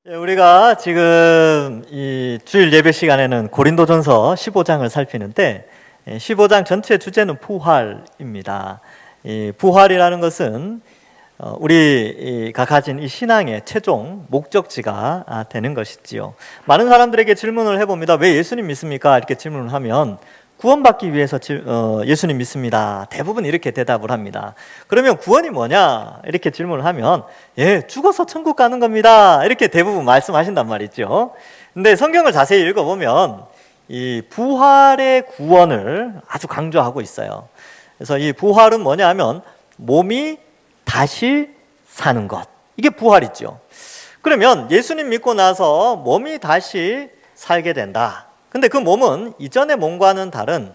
우리가 지금 이 주일 예배 시간에는 고린도전서 15장을 살피는데 15장 전체 주제는 부활입니다. 이 부활이라는 것은 우리가 가진 이 신앙의 최종 목적지가 되는 것이지요. 많은 사람들에게 질문을 해봅니다. 왜 예수님 믿습니까? 이렇게 질문을 하면 구원받기 위해서 예수님 믿습니다. 대부분 이렇게 대답을 합니다. 그러면 구원이 뭐냐? 이렇게 질문을 하면 죽어서 천국 가는 겁니다. 이렇게 대부분 말씀하신단 말이죠. 근데 성경을 자세히 읽어보면 이 부활의 구원을 아주 강조하고 있어요. 그래서 이 부활은 뭐냐 하면 몸이 다시 사는 것. 이게 부활이죠. 그러면 예수님 믿고 나서 몸이 다시 살게 된다. 근데 그 몸은 이전의 몸과는 다른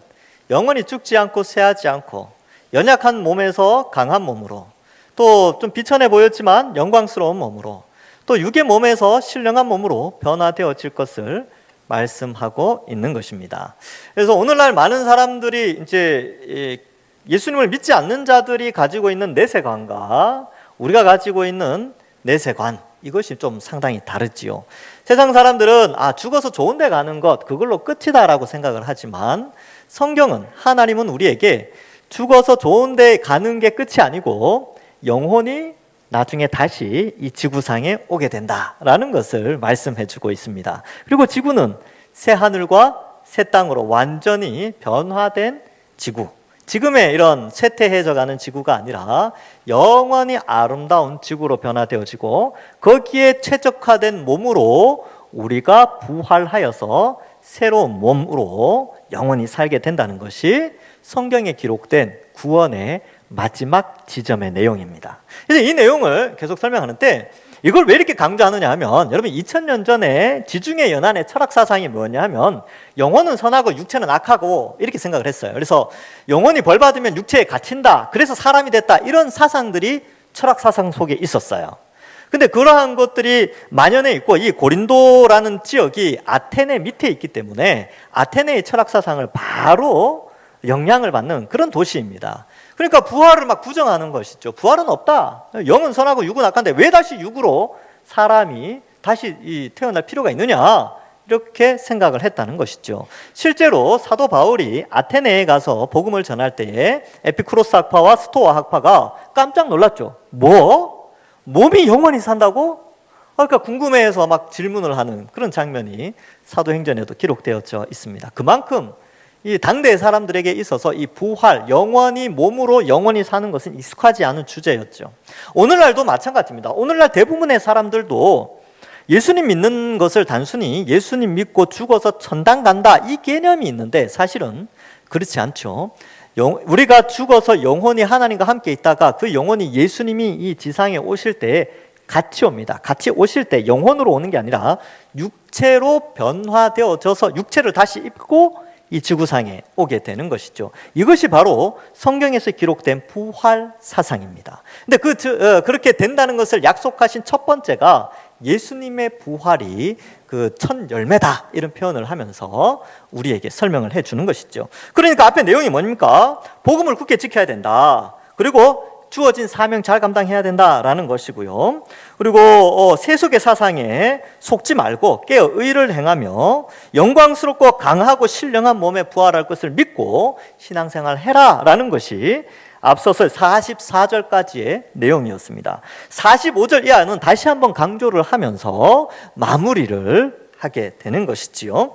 영원히 죽지 않고 쇠하지 않고 연약한 몸에서 강한 몸으로, 또 좀 비천해 보였지만 영광스러운 몸으로, 또 육의 몸에서 신령한 몸으로 변화되어질 것을 말씀하고 있는 것입니다. 그래서 오늘날 많은 사람들이 이제 예수님을 믿지 않는 자들이 가지고 있는 내세관과 우리가 가지고 있는 내세관, 이것이 좀 상당히 다르지요. 세상 사람들은 죽어서 좋은 데 가는 것, 그걸로 끝이다라고 생각을 하지만 성경은, 하나님은 우리에게 죽어서 좋은 데 가는 게 끝이 아니고 영혼이 나중에 다시 이 지구상에 오게 된다라는 것을 말씀해 주고 있습니다. 그리고 지구는 새 하늘과 새 땅으로 완전히 변화된 지구, 지금의 이런 쇠퇴해져가는 지구가 아니라 영원히 아름다운 지구로 변화되어지고 거기에 최적화된 몸으로 우리가 부활하여서 새로운 몸으로 영원히 살게 된다는 것이 성경에 기록된 구원의 마지막 지점의 내용입니다. 그래서 이 내용을 계속 설명하는데 이걸 왜 이렇게 강조하느냐 하면, 여러분 2000년 전에 지중해 연안의 철학 사상이 뭐냐 하면 영혼은 선하고 육체는 악하고 이렇게 생각을 했어요. 그래서 영혼이 벌 받으면 육체에 갇힌다, 그래서 사람이 됐다, 이런 사상들이 철학 사상 속에 있었어요. 근데 그러한 것들이 만연해 있고, 이 고린도라는 지역이 아테네 밑에 있기 때문에 아테네의 철학 사상을 바로 영향을 받는 그런 도시입니다. 그러니까 부활을 막 부정하는 것이죠. 부활은 없다. 영은 선하고 육은 악한데 왜 다시 육으로 사람이 다시 태어날 필요가 있느냐, 이렇게 생각을 했다는 것이죠. 실제로 사도 바울이 아테네에 가서 복음을 전할 때에 에피쿠로스 학파와 스토아 학파가 깜짝 놀랐죠. 뭐? 몸이 영원히 산다고? 그러니까 궁금해해서 막 질문을 하는 그런 장면이 사도행전에도 기록되어져 있습니다. 그만큼 이 당대 사람들에게 있어서 이 부활, 영원히 몸으로 영원히 사는 것은 익숙하지 않은 주제였죠. 오늘날도 마찬가지입니다. 오늘날 대부분의 사람들도 예수님 믿는 것을 단순히 예수님 믿고 죽어서 천당 간다, 이 개념이 있는데 사실은 그렇지 않죠. 우리가 죽어서 영원히 하나님과 함께 있다가 그 영혼이 예수님이 이 지상에 오실 때 같이 옵니다. 같이 오실 때 영혼으로 오는 게 아니라 육체로 변화되어져서 육체를 다시 입고 이 지구상에 오게 되는 것이죠. 이것이 바로 성경에서 기록된 부활 사상입니다. 근데 그렇게 된다는 것을 약속하신 첫 번째가 예수님의 부활이 그 첫 열매다, 이런 표현을 하면서 우리에게 설명을 해주는 것이죠. 그러니까 앞에 내용이 뭡니까? 복음을 굳게 지켜야 된다. 그리고 주어진 사명 잘 감당해야 된다라는 것이고요. 그리고 세속의 사상에 속지 말고 깨어 의를 행하며 영광스럽고 강하고 신령한 몸에 부활할 것을 믿고 신앙생활 해라라는 것이 앞서서 44절까지의 내용이었습니다. 45절 이하는 다시 한번 강조를 하면서 마무리를 하게 되는 것이지요.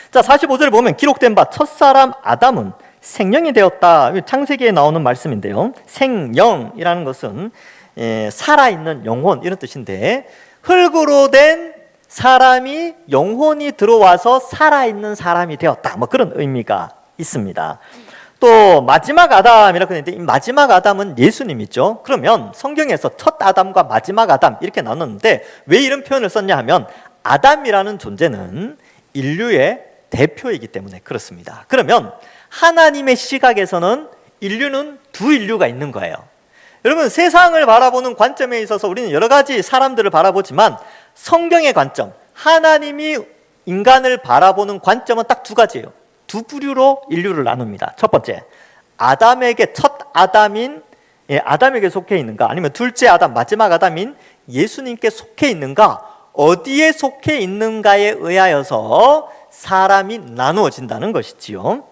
자, 45절을 보면 기록된 바 첫사람 아담은 생령이 되었다. 창세기에 나오는 말씀인데요. 생령이라는 것은 살아있는 영혼, 이런 뜻인데, 흙으로 된 사람이 영혼이 들어와서 살아있는 사람이 되었다, 뭐 그런 의미가 있습니다. 또 마지막 아담이라고 했는데, 이 마지막 아담은 예수님이죠. 그러면 성경에서 첫 아담과 마지막 아담 이렇게 나눴는데 왜 이런 표현을 썼냐 하면, 아담이라는 존재는 인류의 대표이기 때문에 그렇습니다. 그러면 하나님의 시각에서는 인류는 두 인류가 있는 거예요. 여러분, 세상을 바라보는 관점에 있어서 우리는 여러 가지 사람들을 바라보지만 성경의 관점, 하나님이 인간을 바라보는 관점은 딱 두 가지예요. 두 부류로 인류를 나눕니다. 첫 번째, 아담에게 첫 아담인 아담에게 속해 있는가, 아니면 둘째 아담, 마지막 아담인 예수님께 속해 있는가, 어디에 속해 있는가에 의하여서 사람이 나누어진다는 것이지요.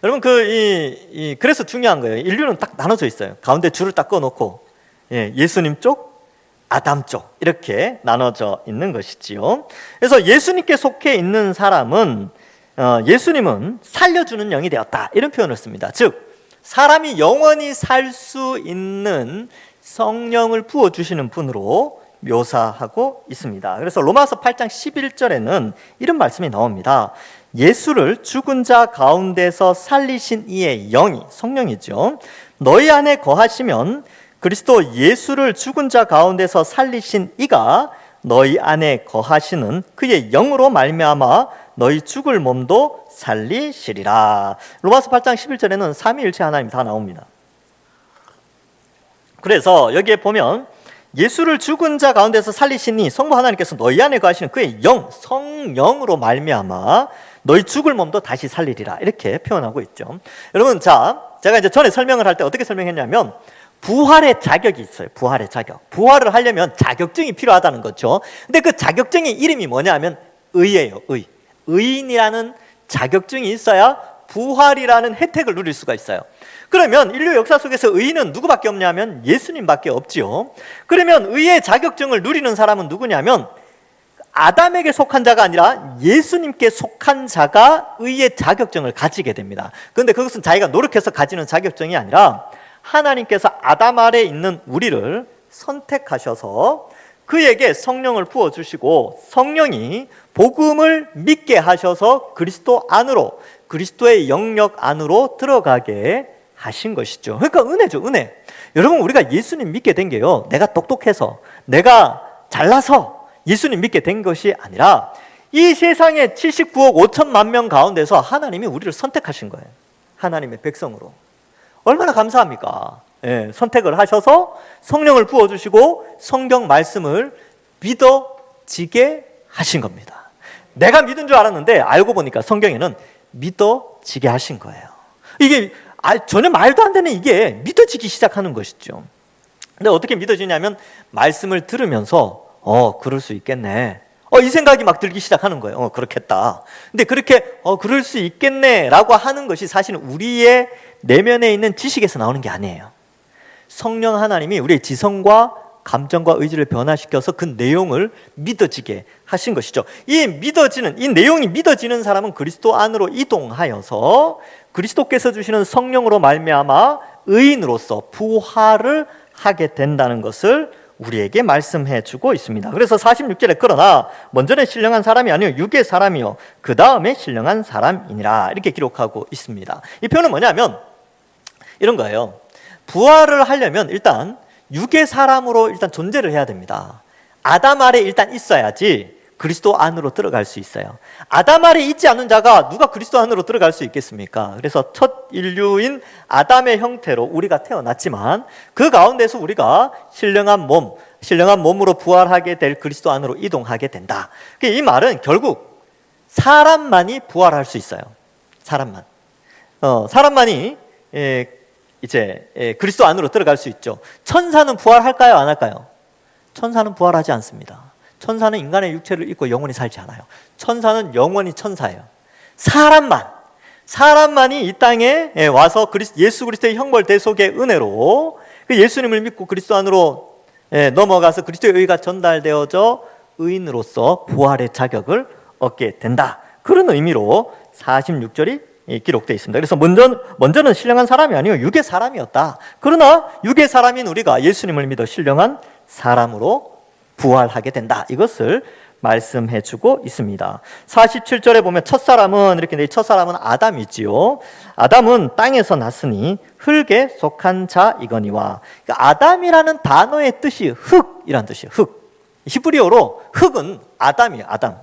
여러분 그래서 중요한 거예요. 인류는 딱 나눠져 있어요. 가운데 줄을 딱 꺼놓고 예수님 쪽, 아담 쪽 이렇게 나눠져 있는 것이지요. 그래서 예수님께 속해 있는 사람은 예수님은 살려주는 영이 되었다 이런 표현을 씁니다. 즉 사람이 영원히 살 수 있는 성령을 부어주시는 분으로 묘사하고 있습니다. 그래서 로마서 8장 11절에는 이런 말씀이 나옵니다. 예수를 죽은 자 가운데서 살리신 이의 영이, 성령이죠, 너희 안에 거하시면 그리스도 예수를 죽은 자 가운데서 살리신 이가 너희 안에 거하시는 그의 영으로 말미암아 너희 죽을 몸도 살리시리라. 로마서 8장 11절에는 삼위일체 하나님 다 나옵니다. 그래서 여기에 보면 예수를 죽은 자 가운데서 살리시니 성부 하나님께서 너희 안에 거하시는 그의 영, 성령으로 말미암아 너희 죽을 몸도 다시 살리리라 이렇게 표현하고 있죠. 여러분, 제가 이제 전에 설명을 할 때 어떻게 설명했냐면 부활의 자격이 있어요. 부활의 자격. 부활을 하려면 자격증이 필요하다는 거죠. 근데 그 자격증의 이름이 뭐냐면 의예요. 의. 의인이라는 자격증이 있어야 부활이라는 혜택을 누릴 수가 있어요. 그러면 인류 역사 속에서 의인은 누구밖에 없냐면 예수님밖에 없지요. 그러면 의의 자격증을 누리는 사람은 누구냐면 아담에게 속한 자가 아니라 예수님께 속한 자가 의의 자격증을 가지게 됩니다. 그런데 그것은 자기가 노력해서 가지는 자격증이 아니라 하나님께서 아담 아래에 있는 우리를 선택하셔서 그에게 성령을 부어주시고 성령이 복음을 믿게 하셔서 그리스도 안으로, 그리스도의 영역 안으로 들어가게 하신 것이죠. 그러니까 은혜죠, 은혜. 여러분, 우리가 예수님 믿게 된 게요, 내가 똑똑해서, 내가 잘나서 예수님 믿게 된 것이 아니라 이 세상에 79억 5천만 명 가운데서 하나님이 우리를 선택하신 거예요. 하나님의 백성으로. 얼마나 감사합니까? 선택을 하셔서 성령을 부어주시고 성경 말씀을 믿어지게 하신 겁니다. 내가 믿은 줄 알았는데 알고 보니까 성경에는 믿어지게 하신 거예요. 이게 전혀 말도 안 되는 이게 믿어지기 시작하는 것이죠. 근데 어떻게 믿어지냐면 말씀을 들으면서 그럴 수 있겠네, 이 생각이 막 들기 시작하는 거예요. 그렇겠다. 근데 그렇게 그럴 수 있겠네 라고 하는 것이 사실은 우리의 내면에 있는 지식에서 나오는 게 아니에요. 성령 하나님이 우리의 지성과 감정과 의지를 변화시켜서 그 내용을 믿어지게 하신 것이죠. 이 내용이 믿어지는 사람은 그리스도 안으로 이동하여서 그리스도께서 주시는 성령으로 말미암아 의인으로서 부활을 하게 된다는 것을 우리에게 말씀해 주고 있습니다. 그래서 46절에 그러나 먼저는 신령한 사람이 아니요 육의 사람이요 그 다음에 신령한 사람이니라 이렇게 기록하고 있습니다. 이 표현은 뭐냐면 이런 거예요. 부활을 하려면 일단 육의 사람으로 일단 존재를 해야 됩니다. 아담 아래 일단 있어야지 그리스도 안으로 들어갈 수 있어요. 아담 아래 있지 않은 자가 누가 그리스도 안으로 들어갈 수 있겠습니까? 그래서 첫 인류인 아담의 형태로 우리가 태어났지만 그 가운데서 우리가 신령한 몸으로 부활하게 될 그리스도 안으로 이동하게 된다. 이 말은 결국 사람만이 부활할 수 있어요. 사람만이 이제 그리스도 안으로 들어갈 수 있죠. 천사는 부활할까요? 안 할까요? 천사는 부활하지 않습니다. 천사는 인간의 육체를 입고 영원히 살지 않아요. 천사는 영원히 천사예요. 사람만이 이 땅에 와서 예수 그리스도의 형벌 대속의 은혜로 그 예수님을 믿고 그리스도 안으로 넘어가서 그리스도의 의가 전달되어져 의인으로서 부활의 자격을 얻게 된다. 그런 의미로 46절이 기록되어 있습니다. 그래서 먼저는 신령한 사람이 아니요 육의 사람이었다. 그러나 육의 사람인 우리가 예수님을 믿어 신령한 사람으로 부활하게 된다. 이것을 말씀해 주고 있습니다. 47절에 보면 첫사람은 이렇게 첫사람은 아담이지요. 아담은 땅에서 났으니 흙에 속한 자이거니와. 그러니까 아담이라는 단어의 뜻이 흙이란 뜻이에요. 흙. 히브리어로 흙은 아담이에요. 아담.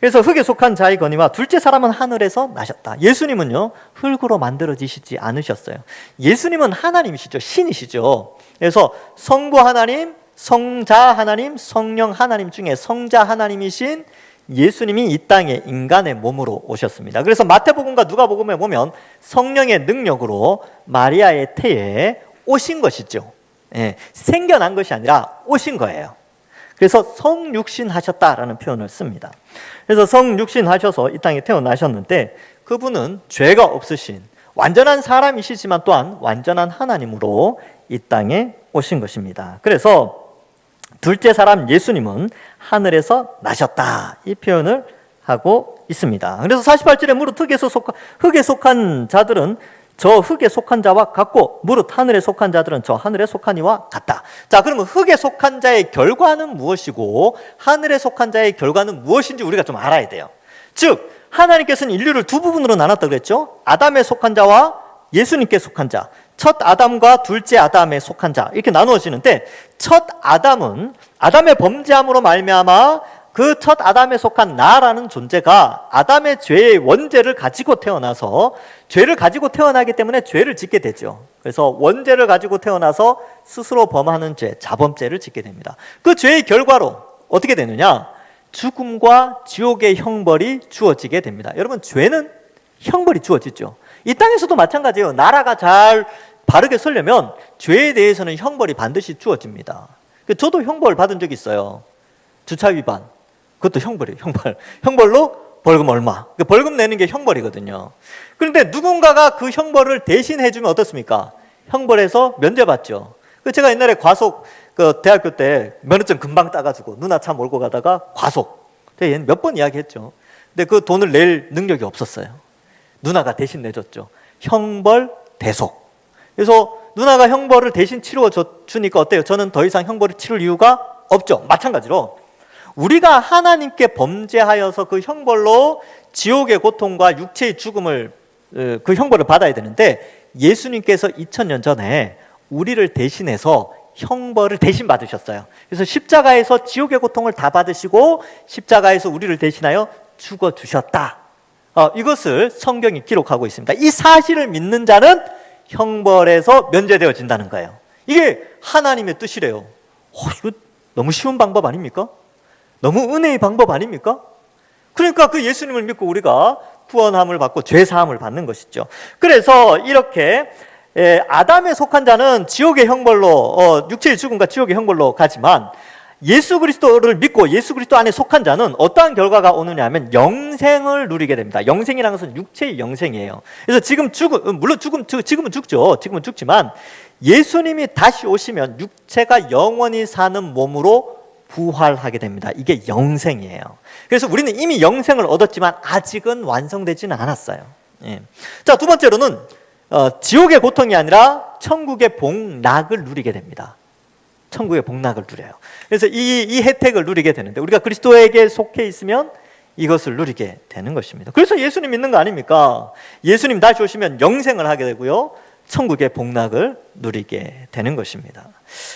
그래서 흙에 속한 자이거니와 둘째 사람은 하늘에서 나셨다. 예수님은요 흙으로 만들어지시지 않으셨어요. 예수님은 하나님이시죠. 신이시죠. 그래서 성부 하나님, 성자 하나님, 성령 하나님 중에 성자 하나님이신 예수님이 이 땅에 인간의 몸으로 오셨습니다. 그래서 마태복음과 누가복음에 보면 성령의 능력으로 마리아의 태에 오신 것이죠. 생겨난 것이 아니라 오신 거예요. 그래서 성육신 하셨다라는 표현을 씁니다. 그래서 성육신 하셔서 이 땅에 태어나셨는데 그분은 죄가 없으신 완전한 사람이시지만 또한 완전한 하나님으로 이 땅에 오신 것입니다. 그래서 둘째 사람 예수님은 하늘에서 나셨다, 이 표현을 하고 있습니다. 그래서 48절에 무릇 흙에 속한 자들은 저 흙에 속한 자와 같고 무릇 하늘에 속한 자들은 저 하늘에 속한 이와 같다. 자, 그러면 흙에 속한 자의 결과는 무엇이고 하늘에 속한 자의 결과는 무엇인지 우리가 좀 알아야 돼요. 즉 하나님께서는 인류를 두 부분으로 나눴다고 그랬죠. 아담에 속한 자와 예수님께 속한 자, 첫 아담과 둘째 아담에 속한 자, 이렇게 나누어지는데 첫 아담은 아담의 범죄함으로 말미암아 그 첫 아담에 속한 나라는 존재가 아담의 죄의 원죄를 가지고 태어나서 죄를 가지고 태어나기 때문에 죄를 짓게 되죠. 그래서 원죄를 가지고 태어나서 스스로 범하는 죄, 자범죄를 짓게 됩니다. 그 죄의 결과로 어떻게 되느냐? 죽음과 지옥의 형벌이 주어지게 됩니다. 여러분, 죄는 형벌이 주어지죠. 이 땅에서도 마찬가지예요. 나라가 잘 바르게 서려면 죄에 대해서는 형벌이 반드시 주어집니다. 저도 형벌 받은 적이 있어요. 주차 위반. 그것도 형벌이에요. 형벌로 벌금 얼마. 벌금 내는 게 형벌이거든요. 그런데 누군가가 그 형벌을 대신해 주면 어떻습니까? 형벌에서 면제받죠. 제가 옛날에 과속, 대학교 때 면허증 금방 따가지고 누나 차 몰고 가다가 과속. 제가 몇 번 이야기했죠. 근데 그 돈을 낼 능력이 없었어요. 누나가 대신 내줬죠. 형벌 대속. 그래서 누나가 형벌을 대신 치루어 주니까 어때요? 저는 더 이상 형벌을 치를 이유가 없죠. 마찬가지로 우리가 하나님께 범죄하여서 그 형벌로 지옥의 고통과 육체의 죽음을, 그 형벌을 받아야 되는데 예수님께서 2000년 전에 우리를 대신해서 형벌을 대신 받으셨어요. 그래서 십자가에서 지옥의 고통을 다 받으시고 십자가에서 우리를 대신하여 죽어주셨다. 이것을 성경이 기록하고 있습니다. 이 사실을 믿는 자는 형벌에서 면제되어진다는 거예요. 이게 하나님의 뜻이래요. 이거 너무 쉬운 방법 아닙니까? 너무 은혜의 방법 아닙니까? 그러니까 그 예수님을 믿고 우리가 구원함을 받고 죄사함을 받는 것이죠. 그래서 이렇게 아담에 속한 자는 지옥의 형벌로, 육체의 죽음과 지옥의 형벌로 가지만 예수 그리스도를 믿고 예수 그리스도 안에 속한 자는 어떠한 결과가 오느냐 하면 영생을 누리게 됩니다. 영생이라는 것은 육체의 영생이에요. 그래서 지금은 죽죠. 지금은 죽지만 예수님이 다시 오시면 육체가 영원히 사는 몸으로 부활하게 됩니다. 이게 영생이에요. 그래서 우리는 이미 영생을 얻었지만 아직은 완성되지는 않았어요. 예. 자, 두 번째로는 지옥의 고통이 아니라 천국의 복락을 누리게 됩니다. 천국의 복락을 누려요. 그래서 이 혜택을 누리게 되는데 우리가 그리스도에게 속해 있으면 이것을 누리게 되는 것입니다. 그래서 예수님 믿는 거 아닙니까? 예수님 다시 오시면 영생을 하게 되고요, 천국의 복락을 누리게 되는 것입니다.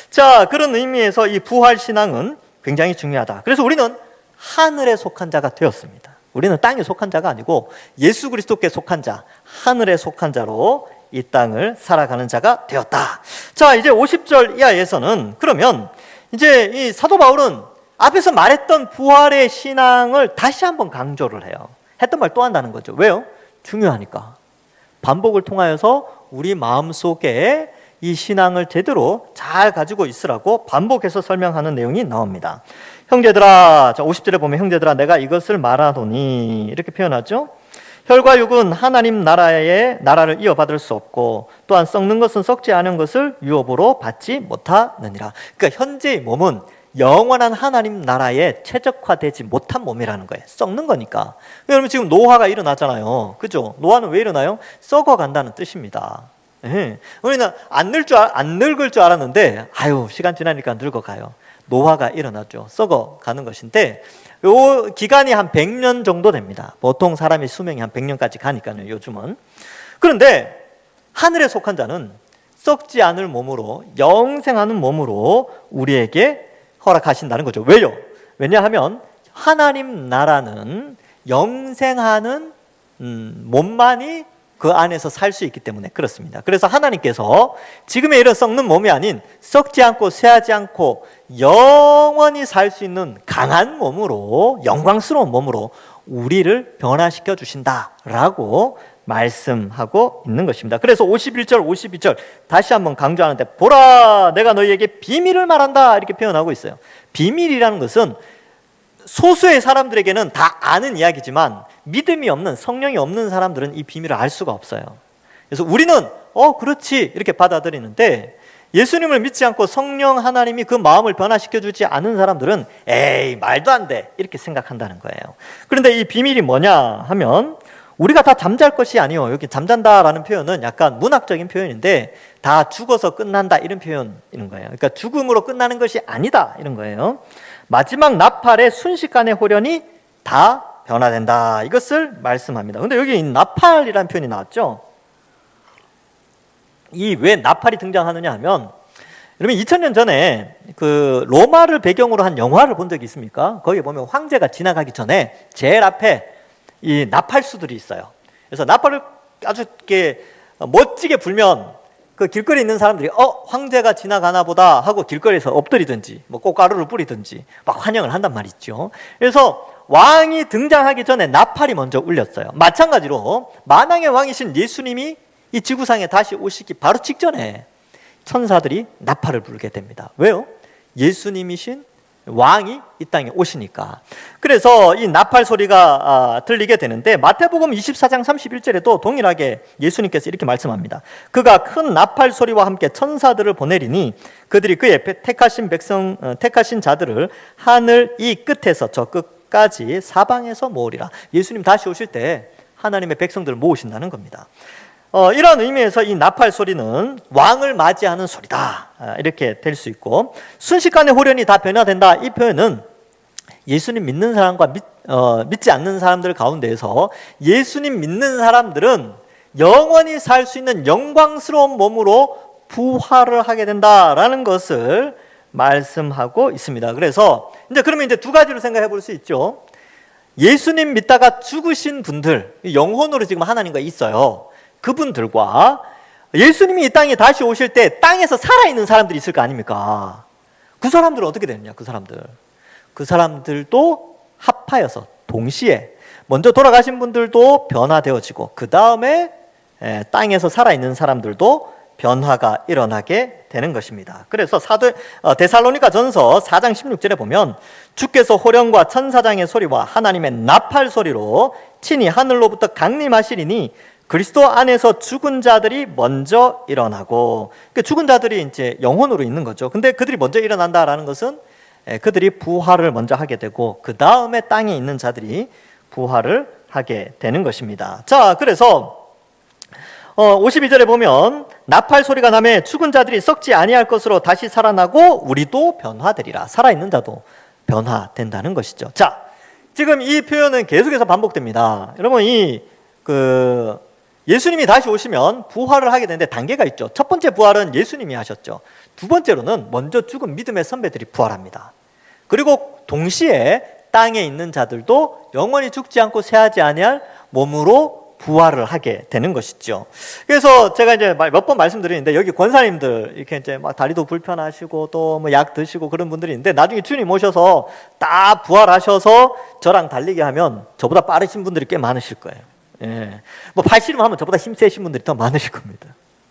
자, 그런 의미에서 이 부활신앙은 굉장히 중요하다. 그래서 우리는 하늘에 속한 자가 되었습니다. 우리는 땅에 속한 자가 아니고 예수 그리스도께 속한 자, 하늘에 속한 자로 이 땅을 살아가는 자가 되었다. 자, 이제 50절 이하에서는 그러면 이제 이 사도 바울은 앞에서 말했던 부활의 신앙을 다시 한번 강조를 해요. 했던 말 또 한다는 거죠. 왜요? 중요하니까. 반복을 통하여서 우리 마음속에 이 신앙을 제대로 잘 가지고 있으라고 반복해서 설명하는 내용이 나옵니다. 형제들아, 자 50절에 보면 형제들아 내가 이것을 말하노니 이렇게 표현하죠. 혈과 육은 하나님 나라를 이어받을 수 없고 또한 썩는 것은 썩지 않은 것을 유업으로 받지 못하느니라. 그러니까 현재의 몸은 영원한 하나님 나라에 최적화되지 못한 몸이라는 거예요. 썩는 거니까. 여러분 지금 노화가 일어나잖아요. 그죠? 노화는 왜 일어나요? 썩어간다는 뜻입니다. 예. 우리는 안 늙을 줄 알았는데 시간 지나니까 늙어가요. 노화가 일어나죠. 썩어가는 것인데 요 기간이 한 100년 정도 됩니다. 보통 사람의 수명이 한 100년까지 가니까요, 요즘은. 그런데 하늘에 속한 자는 썩지 않을 몸으로, 영생하는 몸으로 우리에게 허락하신다는 거죠. 왜요? 왜냐하면 하나님 나라는 영생하는 몸만이 그 안에서 살 수 있기 때문에 그렇습니다. 그래서 하나님께서 지금의 이런 썩는 몸이 아닌 썩지 않고 쇠하지 않고 영원히 살 수 있는 강한 몸으로, 영광스러운 몸으로 우리를 변화시켜 주신다라고 말씀하고 있는 것입니다. 그래서 51절, 52절 다시 한번 강조하는데, 보라, 내가 너희에게 비밀을 말한다, 이렇게 표현하고 있어요. 비밀이라는 것은 소수의 사람들에게는 다 아는 이야기지만 믿음이 없는, 성령이 없는 사람들은 이 비밀을 알 수가 없어요. 그래서 우리는 그렇지 이렇게 받아들이는데, 예수님을 믿지 않고 성령 하나님이 그 마음을 변화시켜주지 않은 사람들은 에이, 말도 안 돼, 이렇게 생각한다는 거예요. 그런데 이 비밀이 뭐냐 하면, 우리가 다 잠잘 것이 아니요, 여기 잠잔다라는 표현은 약간 문학적인 표현인데, 다 죽어서 끝난다, 이런 표현인 거예요. 그러니까 죽음으로 끝나는 것이 아니다, 이런 거예요. 마지막 나팔의 순식간의 호련이 다 변화된다, 이것을 말씀합니다. 근데 여기 나팔이라는 표현이 나왔죠. 이 왜 나팔이 등장하느냐 하면, 여러분 2000년 전에 그 로마를 배경으로 한 영화를 본 적이 있습니까? 거기에 보면 황제가 지나가기 전에 제일 앞에 이 나팔수들이 있어요. 그래서 나팔을 아주 이렇게 멋지게 불면 그 길거리에 있는 사람들이 황제가 지나가나 보다 하고 길거리에서 엎드리든지 뭐 꽃가루를 뿌리든지 막 환영을 한단 말이죠. 그래서 왕이 등장하기 전에 나팔이 먼저 울렸어요. 마찬가지로 만왕의 왕이신 예수님이 이 지구상에 다시 오시기 바로 직전에 천사들이 나팔을 불게 됩니다. 왜요? 예수님이신 왕이 이 땅에 오시니까. 그래서 이 나팔 소리가 들리게 되는데, 마태복음 24장 31절에도 동일하게 예수님께서 이렇게 말씀합니다. 그가 큰 나팔 소리와 함께 천사들을 보내리니 그들이 그의 택하신 자들을 하늘 이 끝에서 저 끝까지 사방에서 모으리라. 예수님 다시 오실 때 하나님의 백성들을 모으신다는 겁니다. 이런 의미에서 이 나팔 소리는 왕을 맞이하는 소리다, 이렇게 될 수 있고, 순식간에 호련이 다 변화된다, 이 표현은 예수님 믿는 사람과 믿지 않는 사람들 가운데에서 예수님 믿는 사람들은 영원히 살 수 있는 영광스러운 몸으로 부활을 하게 된다라는 것을 말씀하고 있습니다. 그래서 그러면 두 가지로 생각해 볼 수 있죠. 예수님 믿다가 죽으신 분들, 영혼으로 지금 하나님과 있어요. 그분들과 예수님이 이 땅에 다시 오실 때 땅에서 살아있는 사람들이 있을 거 아닙니까? 그 사람들은 어떻게 되느냐, 그 사람들도 합하여서 동시에 먼저 돌아가신 분들도 변화되어지고, 그 다음에 땅에서 살아있는 사람들도 변화가 일어나게 되는 것입니다. 그래서 데살로니가 전서 4장 16절에 보면, 주께서 호령과 천사장의 소리와 하나님의 나팔 소리로 친히 하늘로부터 강림하시리니 그리스도 안에서 죽은 자들이 먼저 일어나고, 죽은 자들이 이제 영혼으로 있는 거죠. 근데 그들이 먼저 일어난다라는 것은 그들이 부활을 먼저 하게 되고, 그 다음에 땅에 있는 자들이 부활을 하게 되는 것입니다. 자, 그래서 52절에 보면 나팔 소리가 나매 죽은 자들이 썩지 아니할 것으로 다시 살아나고 우리도 변화되리라. 살아있는 자도 변화된다는 것이죠. 자, 지금 이 표현은 계속해서 반복됩니다. 여러분, 예수님이 다시 오시면 부활을 하게 되는데 단계가 있죠. 첫 번째 부활은 예수님이 하셨죠. 두 번째로는 먼저 죽은 믿음의 선배들이 부활합니다. 그리고 동시에 땅에 있는 자들도 영원히 죽지 않고 쇠하지 아니할 몸으로 부활을 하게 되는 것이죠. 그래서 제가 이제 몇 번 말씀드리는데, 여기 권사님들 이렇게 이제 막 다리도 불편하시고 또 뭐 약 드시고 그런 분들이 있는데, 나중에 주님 오셔서 다 부활하셔서 저랑 달리게 하면 저보다 빠르신 분들이 꽤 많으실 거예요. 예. 뭐 팔씨름 하면 저보다 힘 세신 분들이 더 많으실 겁니다.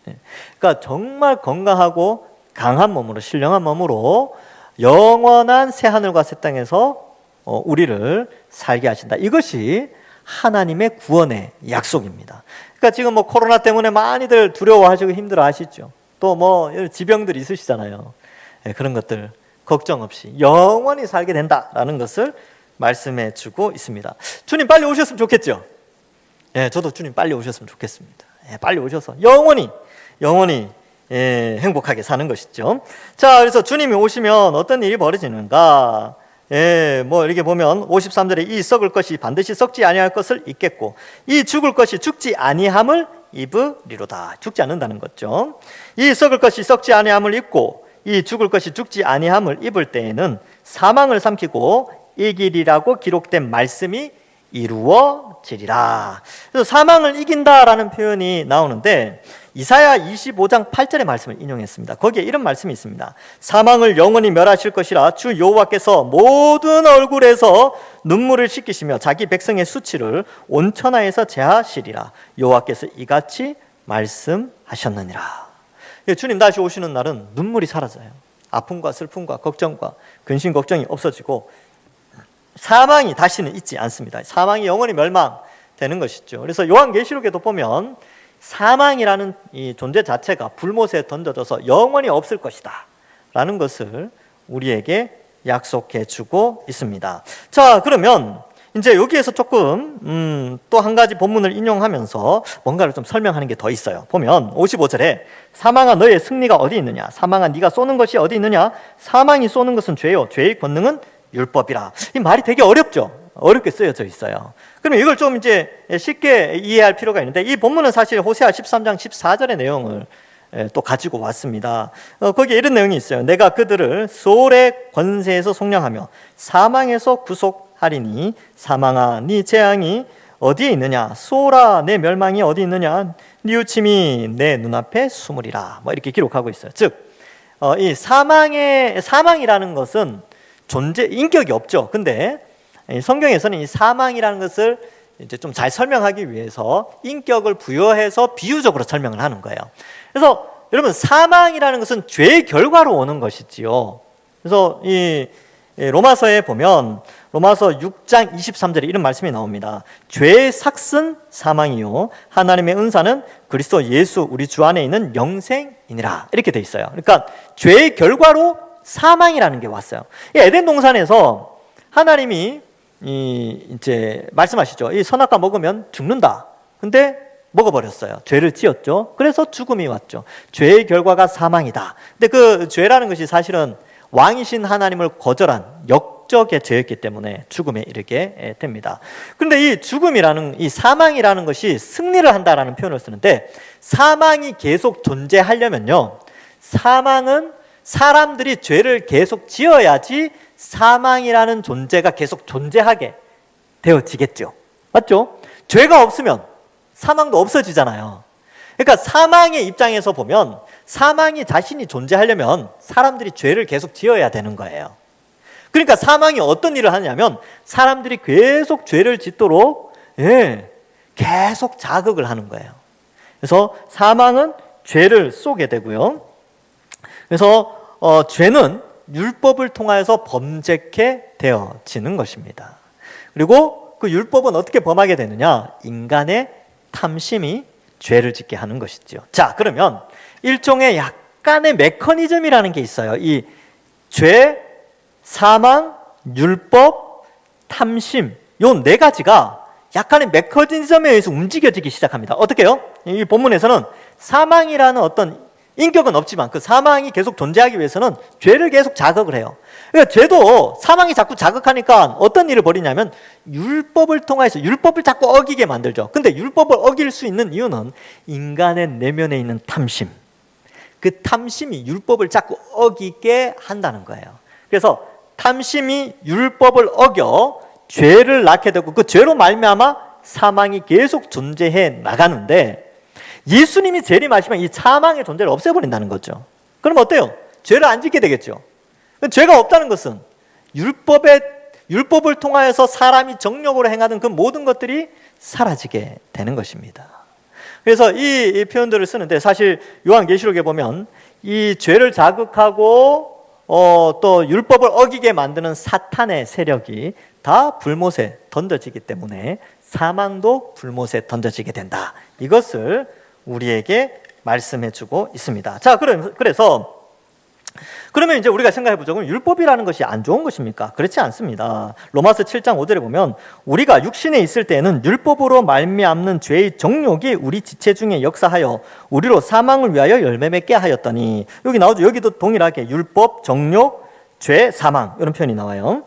예. 그러니까 정말 건강하고 강한 몸으로, 신령한 몸으로 영원한 새 하늘과 새 땅에서 우리를 살게 하신다. 이것이 하나님의 구원의 약속입니다. 그러니까 지금 뭐 코로나 때문에 많이들 두려워하시고 힘들어하시죠. 또 뭐 지병들이 있으시잖아요. 예, 그런 것들 걱정 없이 영원히 살게 된다라는 것을 말씀해 주고 있습니다. 주님 빨리 오셨으면 좋겠죠. 예, 저도 주님 빨리 오셨으면 좋겠습니다. 예, 빨리 오셔서 영원히 행복하게 사는 것이죠. 자, 그래서 주님이 오시면 어떤 일이 벌어지는가? 뭐 이렇게 보면 53절에 이 썩을 것이 반드시 썩지 아니할 것을 잊겠고, 이 죽을 것이 죽지 아니함을 입으리로다. 죽지 않는다는 거죠. 이 썩을 것이 썩지 아니함을 입고 이 죽을 것이 죽지 아니함을 입을 때에는 사망을 삼키고 이기리라고 기록된 말씀이 이루어지리라. 그래서 사망을 이긴다라는 표현이 나오는데, 이사야 25장 8절의 말씀을 인용했습니다. 거기에 이런 말씀이 있습니다. 사망을 영원히 멸하실 것이라 주 여호와께서 모든 얼굴에서 눈물을 씻기시며 자기 백성의 수치를 온천하에서 제하시리라. 여호와께서 이같이 말씀하셨느니라. 주님 다시 오시는 날은 눈물이 사라져요. 아픔과 슬픔과 걱정과 근심 걱정이 없어지고 사망이 다시는 있지 않습니다. 사망이 영원히 멸망되는 것이죠. 그래서 요한계시록에도 보면 사망이라는 이 존재 자체가 불못에 던져져서 영원히 없을 것이다 라는 것을 우리에게 약속해 주고 있습니다. 자, 그러면 이제 여기에서 조금 또 한 가지 본문을 인용하면서 뭔가를 좀 설명하는 게 더 있어요. 보면 55절에 사망아 너의 승리가 어디 있느냐? 사망아 네가 쏘는 것이 어디 있느냐? 사망이 쏘는 것은 죄요, 죄의 권능은 율법이라. 이 말이 되게 어렵죠? 어렵게 쓰여져 있어요. 그러면 이걸 좀 이제 쉽게 이해할 필요가 있는데, 이 본문은 사실 호세아 13장 14절의 내용을 또 가지고 왔습니다. 거기에 이런 내용이 있어요. 내가 그들을 소울의 권세에서 속량하며 사망에서 구속하리니 사망아 네 재앙이 어디에 있느냐? 소울아 내 멸망이 어디 있느냐? 네 유침이 내 눈앞에 숨으리라. 뭐 이렇게 기록하고 있어요. 즉, 이 사망이라는 것은 인격이 없죠. 근데 성경에서는 이 사망이라는 것을 이제 좀 잘 설명하기 위해서 인격을 부여해서 비유적으로 설명을 하는 거예요. 그래서 여러분, 사망이라는 것은 죄의 결과로 오는 것이지요. 그래서 이 로마서에 보면 로마서 6장 23절에 이런 말씀이 나옵니다. 죄의 삭은 사망이요 하나님의 은사는 그리스도 예수 우리 주 안에 있는 영생이니라. 이렇게 돼 있어요. 그러니까 죄의 결과로 사망이라는 게 왔어요. 이 에덴 동산에서 하나님이 이제 말씀하시죠. 이 선악과 먹으면 죽는다. 근데 먹어버렸어요. 죄를 지었죠. 그래서 죽음이 왔죠. 죄의 결과가 사망이다. 근데 그 죄라는 것이 사실은 왕이신 하나님을 거절한 역적의 죄였기 때문에 죽음에 이르게 됩니다. 그런데 이 사망이라는 것이 승리를 한다라는 표현을 쓰는데, 사망이 계속 존재하려면요, 사망은 사람들이 죄를 계속 지어야지 사망이라는 존재가 계속 존재하게 되어지겠죠. 맞죠? 죄가 없으면 사망도 없어지잖아요. 그러니까 사망의 입장에서 보면 사망이 자신이 존재하려면 사람들이 죄를 계속 지어야 되는 거예요. 그러니까 사망이 어떤 일을 하냐면 사람들이 계속 죄를 짓도록 계속 자극을 하는 거예요. 그래서 사망은 죄를 쏘게 되고요. 그래서 죄는 율법을 통하여서 범죄케 되어지는 것입니다. 그리고 그 율법은 어떻게 범하게 되느냐? 인간의 탐심이 죄를 짓게 하는 것이죠. 자, 그러면 일종의 약간의 메커니즘이라는 게 있어요. 이 죄, 사망, 율법, 탐심, 요 네 가지가 약간의 메커니즘에 의해서 움직여지기 시작합니다. 어떻게요? 이 본문에서는 사망이라는 어떤 인격은 없지만 그 사망이 계속 존재하기 위해서는 죄를 계속 자극을 해요. 그러니까 죄도 사망이 자꾸 자극하니까 어떤 일을 벌이냐면 율법을 통해서 율법을 자꾸 어기게 만들죠. 근데 율법을 어길 수 있는 이유는 인간의 내면에 있는 탐심, 그 탐심이 율법을 자꾸 어기게 한다는 거예요. 그래서 탐심이 율법을 어겨 죄를 낳게 되고 그 죄로 말미암아 사망이 계속 존재해 나가는데, 예수님이 재림하시면 이 사망의 존재를 없애버린다는 거죠. 그럼 어때요? 죄를 안 짓게 되겠죠. 죄가 없다는 것은 율법을 통하여서 사람이 정욕으로 행하던 그 모든 것들이 사라지게 되는 것입니다. 그래서 이 표현들을 쓰는데, 사실 요한계시록에 보면 이 죄를 자극하고 또 율법을 어기게 만드는 사탄의 세력이 다 불못에 던져지기 때문에 사망도 불못에 던져지게 된다. 이것을 우리에게 말씀해주고 있습니다. 자, 그래서 그러면 이제 우리가 생각해보죠. 그럼 율법이라는 것이 안 좋은 것입니까? 그렇지 않습니다. 로마서 7장 5절에 보면 우리가 육신에 있을 때에는 율법으로 말미암는 죄의 정욕이 우리 지체 중에 역사하여 우리로 사망을 위하여 열매 맺게 하였더니, 여기 나오죠. 여기도 동일하게 율법, 정욕, 죄, 사망 이런 표현이 나와요.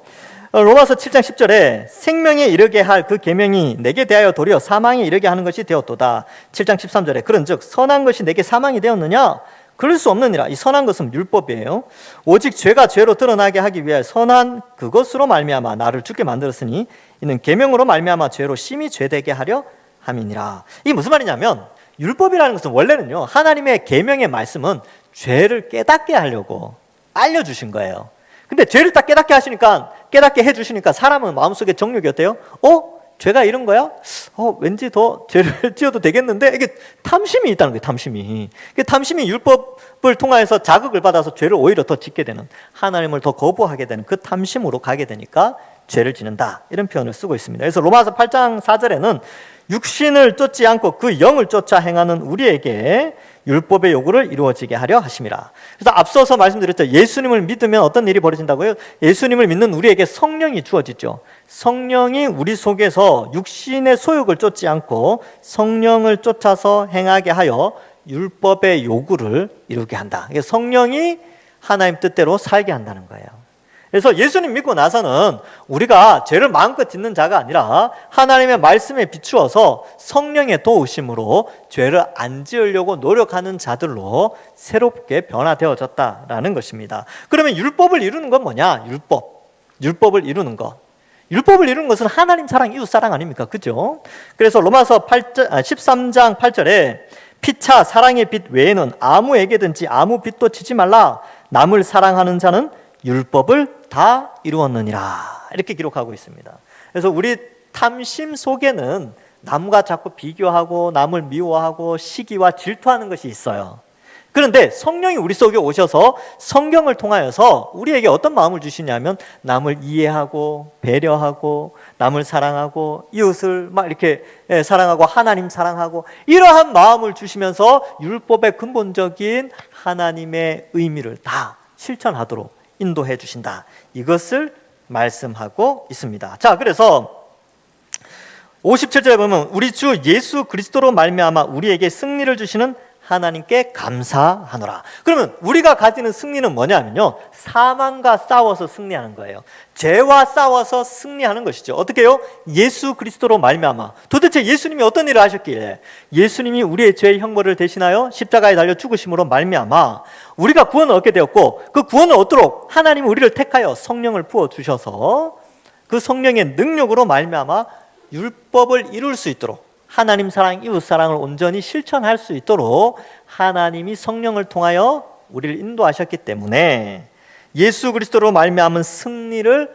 로마서 7장 10절에 생명에 이르게 할 그 계명이 내게 대하여 도리어 사망에 이르게 하는 것이 되었도다. 7장 13절에 그런즉 선한 것이 내게 사망이 되었느냐? 그럴 수 없느니라. 이 선한 것은 율법이에요. 오직 죄가 죄로 드러나게 하기 위하여 선한 그것으로 말미암아 나를 죽게 만들었으니 이는 계명으로 말미암아 죄로 심히 죄되게 하려 함이니라. 이게 무슨 말이냐면, 율법이라는 것은 원래는요, 하나님의 계명의 말씀은 죄를 깨닫게 하려고 알려주신 거예요. 근데 죄를 딱 깨닫게 해주시니까 사람은 마음속에 정욕이 어때요? 죄가 이런 거야? 왠지 더 죄를 지어도 되겠는데? 이게 탐심이 있다는 거예요, 탐심이. 탐심이 율법을 통해서 자극을 받아서 죄를 오히려 더 짓게 되는, 하나님을 더 거부하게 되는 그 탐심으로 가게 되니까 죄를 지는다, 이런 표현을 쓰고 있습니다. 그래서 로마서 8장 4절에는 육신을 쫓지 않고 그 영을 쫓아 행하는 우리에게 율법의 요구를 이루어지게 하려 하심이라. 그래서 앞서서 말씀드렸죠. 예수님을 믿으면 어떤 일이 벌어진다고요? 예수님을 믿는 우리에게 성령이 주어지죠. 성령이 우리 속에서 육신의 소욕을 쫓지 않고 성령을 쫓아서 행하게 하여 율법의 요구를 이루게 한다. 성령이 하나님 뜻대로 살게 한다는 거예요. 그래서 예수님 믿고 나서는 우리가 죄를 마음껏 짓는 자가 아니라 하나님의 말씀에 비추어서 성령의 도우심으로 죄를 안 지으려고 노력하는 자들로 새롭게 변화되어졌다라는 것입니다. 그러면 율법을 이루는 건 뭐냐? 율법을 이루는 것. 율법을 이루는 것은 하나님 사랑, 이웃 사랑 아닙니까? 그죠? 그래서 로마서 13장 8절에 피차 사랑의 빛 외에는 아무에게든지 아무 빛도 지지 말라. 남을 사랑하는 자는 율법을 다 이루었느니라, 이렇게 기록하고 있습니다. 그래서 우리 탐심 속에는 남과 자꾸 비교하고 남을 미워하고 시기와 질투하는 것이 있어요. 그런데 성령이 우리 속에 오셔서 성경을 통하여서 우리에게 어떤 마음을 주시냐면 남을 이해하고 배려하고 남을 사랑하고 이웃을 막 이렇게 사랑하고 하나님 사랑하고 이러한 마음을 주시면서 율법의 근본적인 하나님의 의미를 다 실천하도록 인도해 주신다, 이것을 말씀하고 있습니다. 자, 그래서 57절에 보면 우리 주 예수 그리스도로 말미암아 우리에게 승리를 주시는 하나님께 감사하노라. 그러면 우리가 가지는 승리는 뭐냐면요, 사망과 싸워서 승리하는 거예요. 죄와 싸워서 승리하는 것이죠. 어떻게 해요? 예수 그리스도로 말미암아. 도대체 예수님이 어떤 일을 하셨길래 예수님이 우리의 죄의 형벌을 대신하여 십자가에 달려 죽으심으로 말미암아 우리가 구원을 얻게 되었고, 그 구원을 얻도록 하나님이 우리를 택하여 성령을 부어주셔서 그 성령의 능력으로 말미암아 율법을 이룰 수 있도록, 하나님 사랑, 이웃 사랑을 온전히 실천할 수 있도록 하나님이 성령을 통하여 우리를 인도하셨기 때문에 예수 그리스도로 말미암은 승리를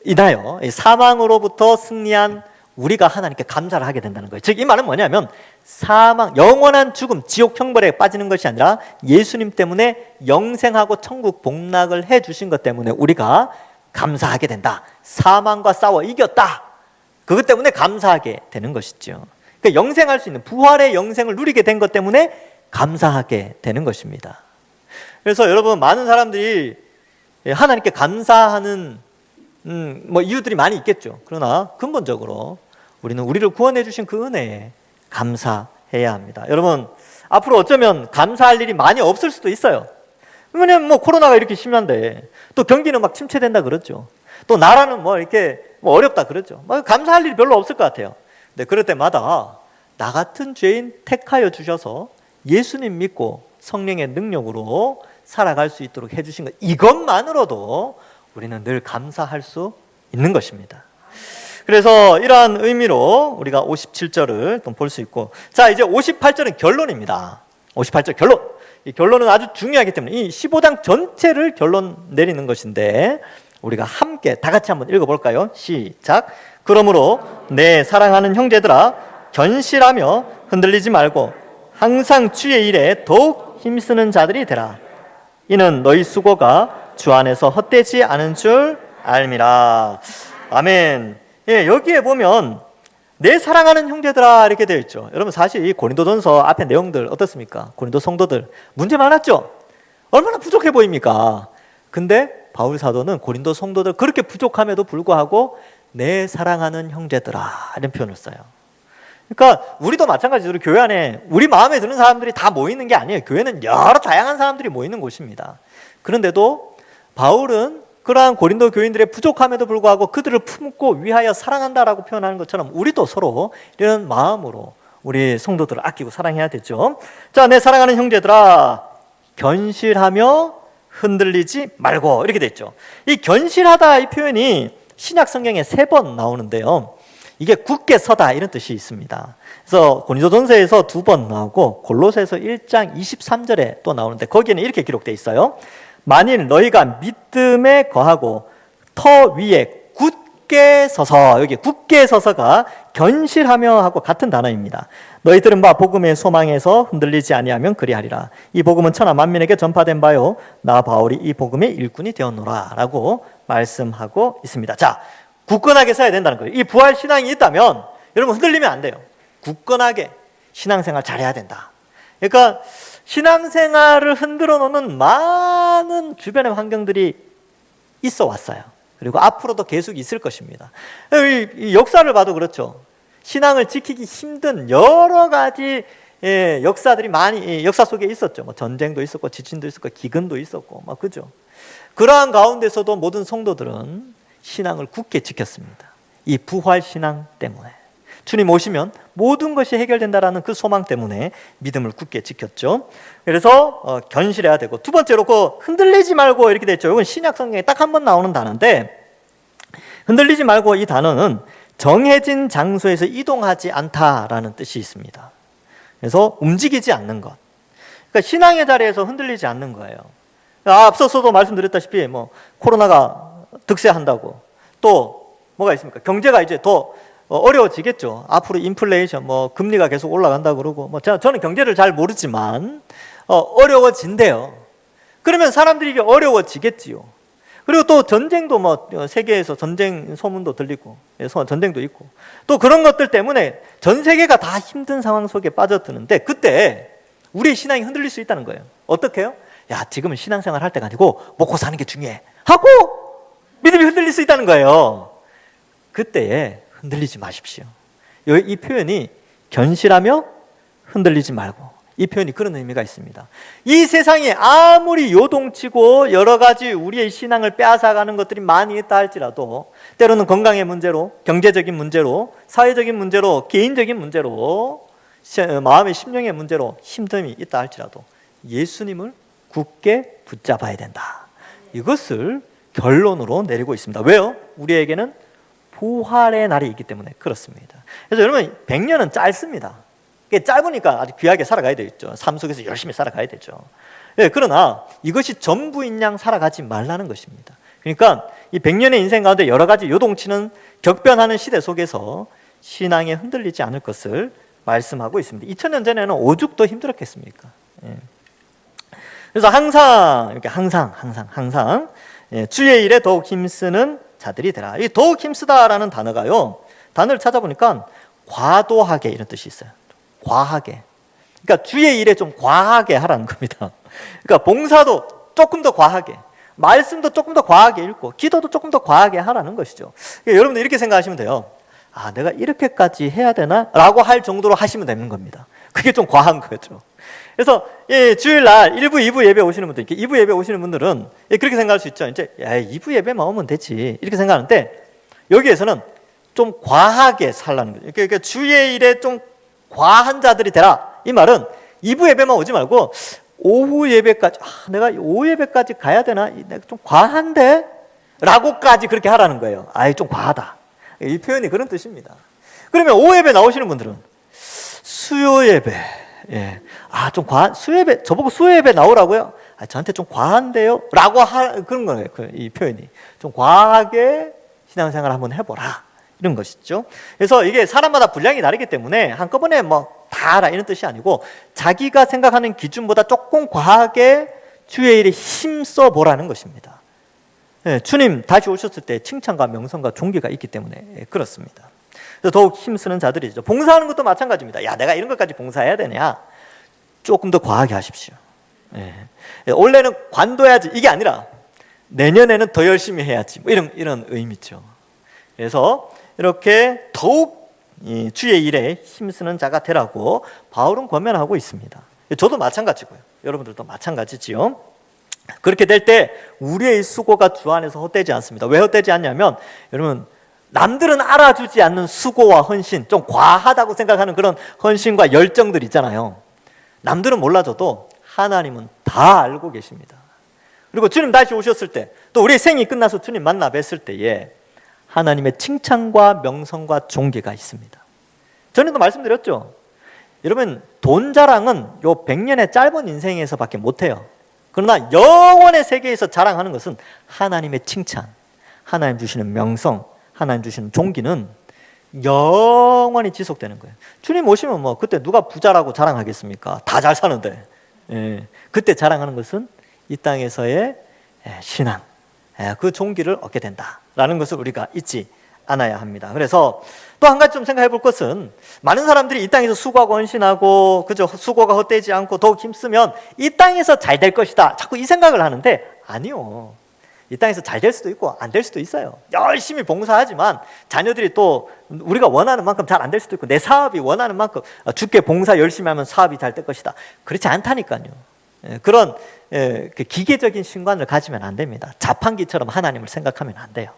인하여 사망으로부터 승리한 우리가 하나님께 감사를 하게 된다는 거예요. 즉 이 말은 뭐냐면 사망, 영원한 죽음, 지옥 형벌에 빠지는 것이 아니라 예수님 때문에 영생하고 천국 복락을 해주신 것 때문에 우리가 감사하게 된다. 사망과 싸워 이겼다. 그것 때문에 감사하게 되는 것이죠. 그러니까 영생할 수 있는 부활의 영생을 누리게 된 것 때문에 감사하게 되는 것입니다. 그래서 여러분, 많은 사람들이 하나님께 감사하는 이유들이 많이 있겠죠. 그러나 근본적으로 우리는 우리를 구원해 주신 그 은혜에 감사해야 합니다. 여러분, 앞으로 어쩌면 감사할 일이 많이 없을 수도 있어요. 왜냐면 코로나가 이렇게 심한데, 또 경기는 막 침체된다 그러죠. 또 나라는 이렇게 어렵다 그러죠. 감사할 일이 별로 없을 것 같아요. 근데 그럴 때마다 나 같은 죄인 택하여 주셔서 예수님 믿고 성령의 능력으로 살아갈 수 있도록 해주신 것, 이것만으로도 우리는 늘 감사할 수 있는 것입니다. 그래서 이러한 의미로 우리가 57절을 또 볼 수 있고, 자, 이제 58절은 결론입니다. 58절 결론. 이 결론은 아주 중요하기 때문에 이 15장 전체를 결론 내리는 것인데, 우리가 함께 다 같이 한번 읽어볼까요? 시작. 그러므로 내 사랑하는 형제들아, 견실하며 흔들리지 말고 항상 주의 일에 더욱 힘쓰는 자들이 되라. 이는 너희 수고가 주 안에서 헛되지 않은 줄 알미라. 아멘. 예, 여기에 보면 내 사랑하는 형제들아 이렇게 되어 있죠. 여러분, 사실 이 고린도전서 앞에 내용들 어떻습니까? 고린도 성도들 문제 많았죠? 얼마나 부족해 보입니까? 근데 바울 사도는 고린도 성도들 그렇게 부족함에도 불구하고 내 사랑하는 형제들아 이런 표현을 써요. 그러니까 우리도 마찬가지로 교회 안에 우리 마음에 드는 사람들이 다 모이는 게 아니에요. 교회는 여러 다양한 사람들이 모이는 곳입니다. 그런데도 바울은 그러한 고린도 교인들의 부족함에도 불구하고 그들을 품고 위하여 사랑한다라고 표현하는 것처럼 우리도 서로 이런 마음으로 우리 성도들을 아끼고 사랑해야 되죠. 자, 내 사랑하는 형제들아, 견실하며 흔들리지 말고, 이렇게 됐죠. 이 견실하다 이 표현이 신약 성경에 3번 나오는데요. 이게 굳게 서다 이런 뜻이 있습니다. 그래서 고린도전서에서 2번 나오고 골로새서 1장 23절에 또 나오는데 거기에는 이렇게 기록되어 있어요. 만일 너희가 믿음에 거하고 터 위에 굳게 서서, 여기 굳게 서서가 견실하며 하고 같은 단어입니다. 너희들은 바 복음의 소망에서 흔들리지 아니하면 그리하리라. 이 복음은 천하 만민에게 전파된 바요 나 바울이 이 복음의 일꾼이 되었노라 라고 말씀하고 있습니다. 자, 굳건하게 서야 된다는 거예요. 이 부활 신앙이 있다면 여러분 흔들리면 안 돼요. 굳건하게 신앙생활 잘해야 된다. 그러니까 신앙생활을 흔들어 놓는 많은 주변의 환경들이 있어 왔어요. 그리고 앞으로도 계속 있을 것입니다. 이 역사를 봐도 그렇죠. 신앙을 지키기 힘든 여러 가지 역사들이 많이 역사 속에 있었죠. 뭐 전쟁도 있었고 지진도 있었고 기근도 있었고 막 그죠. 그러한 가운데서도 모든 성도들은 신앙을 굳게 지켰습니다. 이 부활 신앙 때문에. 주님 오시면 모든 것이 해결된다라는 그 소망 때문에 믿음을 굳게 지켰죠. 그래서 견실해야 되고, 두 번째로 그 흔들리지 말고 이렇게 됐죠. 이건 신약 성경에 딱 한 번 나오는 단어인데, 흔들리지 말고 이 단어는 정해진 장소에서 이동하지 않다라는 뜻이 있습니다. 그래서 움직이지 않는 것. 그러니까 신앙의 자리에서 흔들리지 않는 거예요. 앞서서도 말씀드렸다시피 뭐 코로나가 득세한다고, 또 뭐가 있습니까? 경제가 이제 더 어려워지겠죠. 앞으로 인플레이션, 뭐 금리가 계속 올라간다 그러고, 뭐 저는 경제를 잘 모르지만 어려워진대요. 그러면 사람들이 이게 어려워지겠지요. 그리고 또 전쟁도 뭐 세계에서 전쟁 소문도 들리고, 전쟁도 있고, 또 그런 것들 때문에 전 세계가 다 힘든 상황 속에 빠져드는데, 그때 우리의 신앙이 흔들릴 수 있다는 거예요. 어떻게 해요? 야, 지금은 신앙생활 할 때가 아니고 먹고 사는 게 중요해 하고 믿음이 흔들릴 수 있다는 거예요. 그때에 흔들리지 마십시오. 이 표현이 견실하며 흔들리지 말고, 이 표현이 그런 의미가 있습니다. 이 세상에 아무리 요동치고 여러 가지 우리의 신앙을 빼앗아가는 것들이 많이 있다 할지라도, 때로는 건강의 문제로, 경제적인 문제로, 사회적인 문제로, 개인적인 문제로, 마음의 심령의 문제로 힘듦이 있다 할지라도 예수님을 굳게 붙잡아야 된다. 이것을 결론으로 내리고 있습니다. 왜요? 우리에게는 부활의 날이 있기 때문에 그렇습니다. 그래서 여러분, 100년은 짧습니다. 짧으니까 아주 귀하게 살아가야 되겠죠. 삶 속에서 열심히 살아가야 되죠. 그러나 이것이 전부인 양 살아가지 말라는 것입니다. 그러니까 이 100년의 인생 가운데 여러 가지 요동치는 격변하는 시대 속에서 신앙에 흔들리지 않을 것을 말씀하고 있습니다. 2000년 전에는 오죽도 힘들었겠습니까? 그래서 항상 주의 일에 더욱 힘쓰는 자들이 되라. 이 더욱 힘쓰다라는 단어가요, 단어를 찾아보니까 과도하게 이런 뜻이 있어요. 과하게. 그러니까 주의 일에 좀 과하게 하라는 겁니다. 그러니까 봉사도 조금 더 과하게, 말씀도 조금 더 과하게 읽고, 기도도 조금 더 과하게 하라는 것이죠. 그러니까 여러분들 이렇게 생각하시면 돼요. 아, 내가 이렇게까지 해야 되나? 라고 할 정도로 하시면 되는 겁니다. 그게 좀 과한 거죠. 그래서 주일날 1부, 2부 예배 오시는 분들, 2부 예배 오시는 분들은 그렇게 생각할 수 있죠. 이제 2부 예배만 오면 되지, 이렇게 생각하는데, 여기에서는 좀 과하게 살라는 거죠. 그러니까 주의 일에 좀 과한 자들이 되라. 이 말은 2부 예배만 오지 말고 오후 예배까지, 내가 오후 예배까지 가야 되나? 내가 좀 과한데? 라고까지 그렇게 하라는 거예요. 좀 과하다. 이 표현이 그런 뜻입니다. 그러면 오후 예배 나오시는 분들은 수요 예배, 좀 과한, 수요예배, 저보고 수요예배 나오라고요? 저한테 좀 과한데요? 라고 그런 거예요. 이 표현이. 좀 과하게 신앙생활 한번 해보라. 이런 것이죠. 그래서 이게 사람마다 분량이 다르기 때문에 한꺼번에 뭐 다 알아 이런 뜻이 아니고, 자기가 생각하는 기준보다 조금 과하게 주의 일에 힘써 보라는 것입니다. 주님 다시 오셨을 때 칭찬과 명성과 존귀가 있기 때문에 그렇습니다. 그래서 더욱 힘쓰는 자들이죠. 봉사하는 것도 마찬가지입니다. 야, 내가 이런 것까지 봉사해야 되냐? 조금 더 과하게 하십시오. 원래는 관둬야지, 이게 아니라 내년에는 더 열심히 해야지, 뭐 이런 의미죠. 그래서 이렇게 더욱 주의 일에 힘쓰는 자가 되라고 바울은 권면하고 있습니다. 저도 마찬가지고요. 여러분들도 마찬가지지요. 그렇게 될 때 우리의 수고가 주 안에서 헛되지 않습니다. 왜 헛되지 않냐면, 여러분, 남들은 알아주지 않는 수고와 헌신, 좀 과하다고 생각하는 그런 헌신과 열정들 있잖아요. 남들은 몰라줘도 하나님은 다 알고 계십니다. 그리고 주님 다시 오셨을 때, 또 우리의 생이 끝나서 주님 만나 뵀을 때에 하나님의 칭찬과 명성과 존귀가 있습니다. 전에도 말씀드렸죠. 여러분, 돈 자랑은 요 100년의 짧은 인생에서밖에 못해요. 그러나 영원의 세계에서 자랑하는 것은 하나님의 칭찬, 하나님 주시는 명성, 하나님 주시는 존귀는 영원히 지속되는 거예요. 주님 오시면 뭐 그때 누가 부자라고 자랑하겠습니까? 다 잘 사는데. 예, 그때 자랑하는 것은 이 땅에서의 신앙, 그 존귀를 얻게 된다라는 것을 우리가 잊지 않아야 합니다. 그래서 또 한 가지 좀 생각해 볼 것은, 많은 사람들이 이 땅에서 수고하고 헌신하고 그저 수고가 헛되지 않고 더욱 힘쓰면 이 땅에서 잘 될 것이다, 자꾸 이 생각을 하는데, 아니요. 이 땅에서 잘 될 수도 있고 안 될 수도 있어요. 열심히 봉사하지만 자녀들이 또 우리가 원하는 만큼 잘 안 될 수도 있고, 내 사업이 원하는 만큼 주께 봉사 열심히 하면 사업이 잘 될 것이다, 그렇지 않다니까요. 그런 기계적인 신관을 가지면 안 됩니다. 자판기처럼 하나님을 생각하면 안 돼요.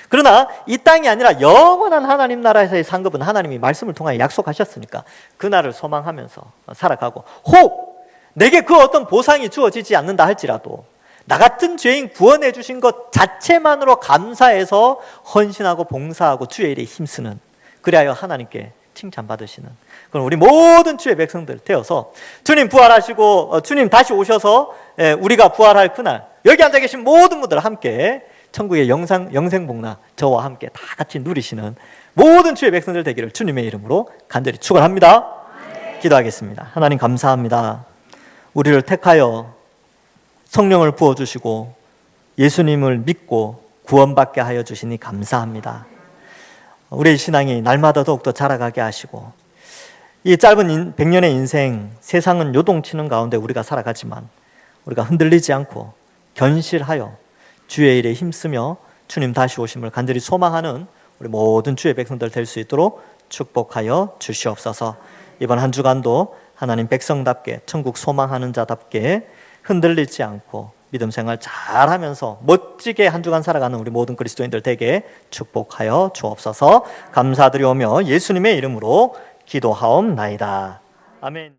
그러나 이 땅이 아니라 영원한 하나님 나라에서의 상급은 하나님이 말씀을 통하여 약속하셨으니까 그날을 소망하면서 살아가고, 혹 내게 그 어떤 보상이 주어지지 않는다 할지라도 나 같은 죄인 구원해 주신 것 자체만으로 감사해서 헌신하고 봉사하고 주의 일에 힘쓰는, 그리하여 하나님께 칭찬받으시는 그럼 우리 모든 주의 백성들 되어서, 주님 부활하시고 주님 다시 오셔서 우리가 부활할 그날 여기 앉아 계신 모든 분들 함께 천국의 영생복락 저와 함께 다 같이 누리시는 모든 주의 백성들 되기를 주님의 이름으로 간절히 축원합니다. 기도하겠습니다. 하나님 감사합니다. 우리를 택하여 성령을 부어주시고 예수님을 믿고 구원받게 하여 주시니 감사합니다. 우리의 신앙이 날마다 더욱더 자라가게 하시고, 이 짧은 100년의 인생, 세상은 요동치는 가운데 우리가 살아가지만 우리가 흔들리지 않고 견실하여 주의 일에 힘쓰며 주님 다시 오심을 간절히 소망하는 우리 모든 주의 백성들 될 수 있도록 축복하여 주시옵소서. 이번 한 주간도 하나님 백성답게, 천국 소망하는 자답게 흔들리지 않고 믿음 생활 잘하면서 멋지게 한 주간 살아가는 우리 모든 그리스도인들 되게 축복하여 주옵소서. 감사드리오며 예수님의 이름으로 기도하옵나이다. 아멘.